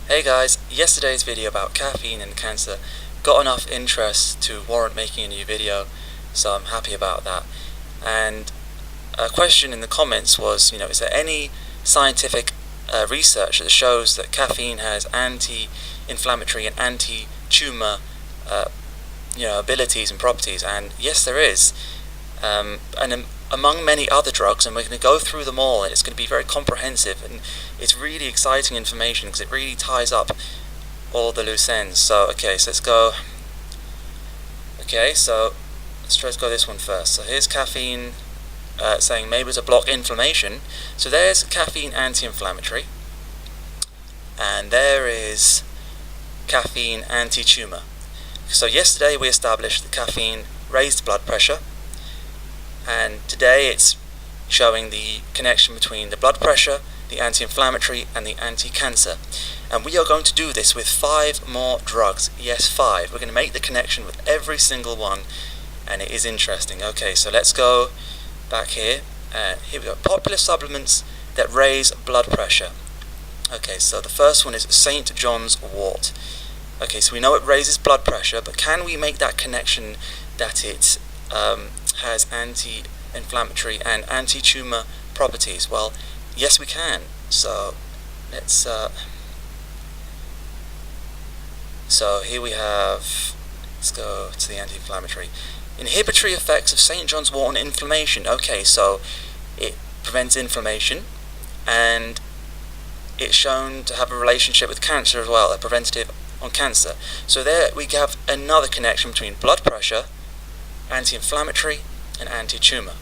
Hey guys, yesterday's video about caffeine and cancer got enough interest to warrant making a new video, so I'm happy about that. And a question in the comments was, is there any scientific research that shows that caffeine has anti-inflammatory and anti-tumor abilities and properties? And yes, there is. Among many other drugs, and we're going to go through them all, and it's going to be very comprehensive, and it's really exciting information because it really ties up all the loose ends. So let's go. So let's try to go this one first. So here's caffeine saying maybe to block inflammation. So there's caffeine anti-inflammatory, and there is caffeine anti-tumor. So yesterday we established that caffeine raised blood pressure, and today it's showing the connection between the blood pressure, the anti-inflammatory, and the anti-cancer. And we are going to do this with 5 more drugs. Yes, 5. We're going to make the connection with every single one, and it is interesting. Okay, so let's go back here. Here we go. Popular supplements that raise blood pressure. Okay, so the first one is St. John's wort. Okay, so we know it raises blood pressure, but can we make that connection that it has anti-inflammatory and anti-tumor properties? Well, yes, we can. So let's so here we have, let's go to the anti-inflammatory. Inhibitory effects of St. John's wort on inflammation. Okay, so it prevents inflammation, and it's shown to have a relationship with cancer as well, a preventative on cancer. So there we have another connection between blood pressure, anti-inflammatory, and anti-tumor.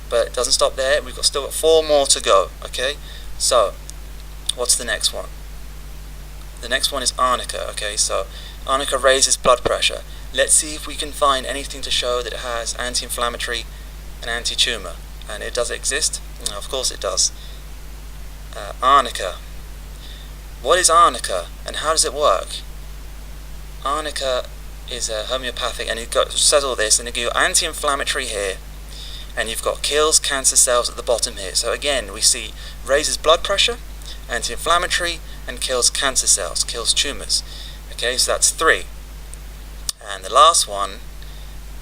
But it doesn't stop there. We've still got 4 more to go. Okay, so what's the next one? The next one is arnica. Okay, so arnica raises blood pressure. Let's see if we can find anything to show that it has anti-inflammatory and anti-tumor. And does it exist? No, of course it does. Arnica. What is arnica, and how does it work? Arnica is a homeopathic, and it says all this, and it gives you anti-inflammatory here, and you've got kills cancer cells at the bottom here. So again, we see raises blood pressure, anti-inflammatory, and kills cancer cells, kills tumors. Okay, so that's 3. And the last one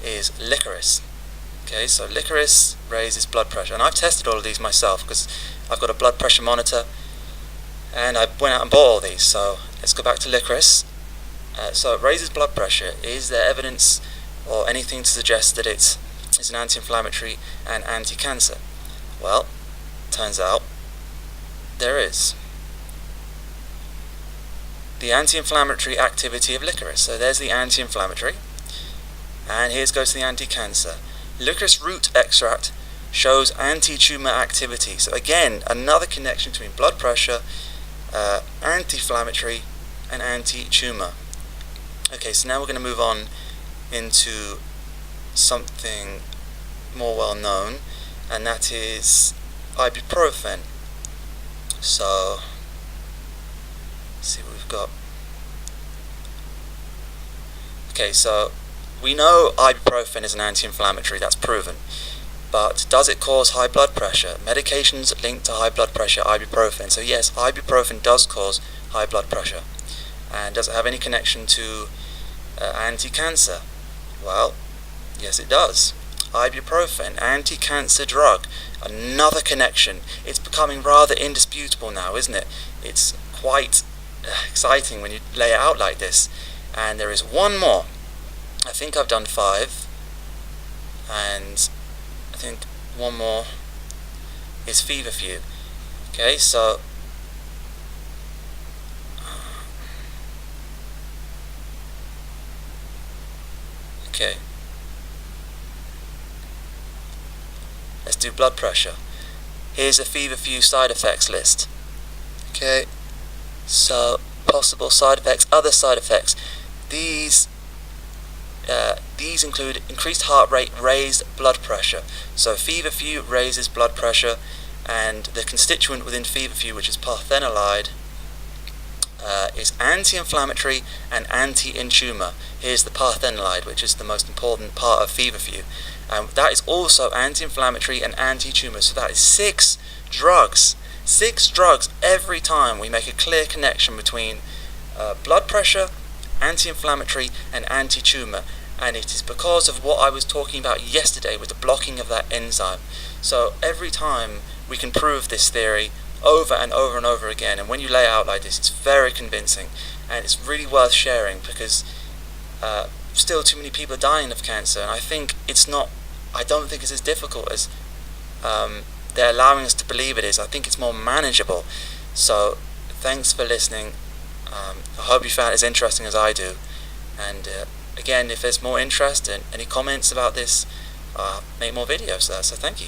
is licorice. Okay, so licorice raises blood pressure, and I've tested all of these myself because I've got a blood pressure monitor, and I went out and bought all these. So let's go back to licorice. So it raises blood pressure. Is there evidence or anything to suggest that it's an anti-inflammatory and anti-cancer? Well, turns out there is. The anti-inflammatory activity of licorice. So there's the anti-inflammatory, and here goes to the anti-cancer. Licorice root extract shows anti-tumor activity. So again, another connection between blood pressure, anti-inflammatory, and anti-tumor. Okay, so now we're going to move on into something more well known, and that is ibuprofen. So let's see what we've got. Okay, so we know ibuprofen is an anti-inflammatory, that's proven. But does it cause high blood pressure? Medications linked to high blood pressure, ibuprofen. So yes, ibuprofen does cause high blood pressure. And does it have any connection to anti-cancer? Well, yes it does. Ibuprofen, anti-cancer drug, another connection. It's becoming rather indisputable now, isn't it? It's quite exciting when you lay it out like this. And there is one more. I think I've done 5, and I think one more is feverfew. Okay, so okay, let's do blood pressure. Here's a feverfew side effects list. Okay, so possible side effects, other side effects. These include increased heart rate, raised blood pressure. So feverfew raises blood pressure, and the constituent within feverfew, which is parthenolide, is anti-inflammatory and anti-tumor. Here's the parthenolide, which is the most important part of feverfew. That is also anti-inflammatory and anti-tumor. So that is 6 drugs. 6 drugs every time we make a clear connection between blood pressure, anti-inflammatory, and anti-tumor. And it is because of what I was talking about yesterday with the blocking of that enzyme. So every time we can prove this theory over and over and over again, and when you lay it out like this, it's very convincing, and it's really worth sharing, because still too many people are dying of cancer, and I don't think it's as difficult as they're allowing us to believe it is. I think it's more manageable. So thanks for listening. I hope you found it as interesting as I do, and again, if there's more interest and any comments about this, make more videos there, so thank you.